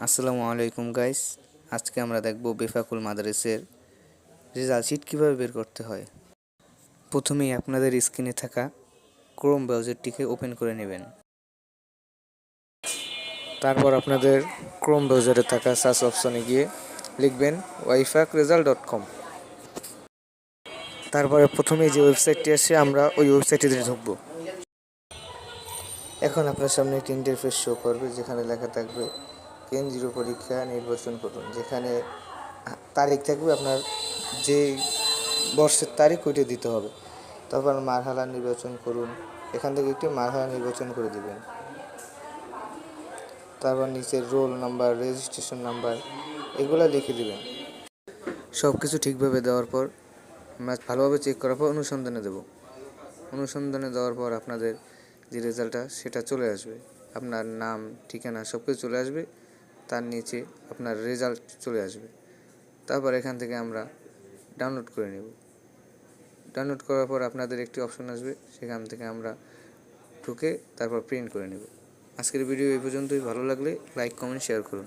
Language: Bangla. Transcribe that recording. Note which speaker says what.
Speaker 1: আসসালামু আলাইকুম গাইস। আজকে আমরা দেখব বেফাকুল মাদারিসের রেজাল্ট শিট কীভাবে বের করতে হয়। প্রথমেই আপনাদের স্ক্রিনে থাকা ক্রোম ব্রাউজারটিকে ওপেন করে নেবেন। তারপর আপনাদের ক্রোম ব্রাউজারে থাকা সার্চ অপশনে গিয়ে লিখবেন wifaqresult.com। তারপরে প্রথমেই যে ওয়েবসাইটটি আসে আমরা ওই ওয়েবসাইটটিতে ঢুকবো। এখন আপনার সামনে একটি ইন্টারফেস শো করবে, যেখানে লেখা থাকবে কেন 0 পরীক্ষা নির্বাচন করুন। যেখানে তারিখ থাকবে, আপনার যে বর্ষের তারিখ ওইটা দিতে হবে। তারপর মারহালা নির্বাচন করুন। এখান থেকে একটি মারহালা নির্বাচন করে দিবেন। তারপর নিচের রোল নাম্বার, রেজিস্ট্রেশন নাম্বার এগুলো লিখে দিবেন। সব কিছু ঠিকভাবে দেওয়ার পর আমরা ভালোভাবে চেক করার পর অনুসন্ধানে দেব। অনুসন্ধানে দেওয়ার পর আপনাদের যে রেজাল্টটা সেটা চলে আসবে। আপনার নাম, ঠিকানা সব কিছু চলে আসবে। তার নিচে আপনার রেজাল্ট চলে আসবে। তারপর এখান থেকে আমরা ডাউনলোড করে নেব। ডাউনলোড করার পর আপনাদের একটি অপশন আসবে, সেখান থেকে আমরা ঢুকে তারপর প্রিন্ট করে নেব। আজকের ভিডিও এই পর্যন্তই। ভালো লাগলে লাইক, কমেন্ট, শেয়ার করুন।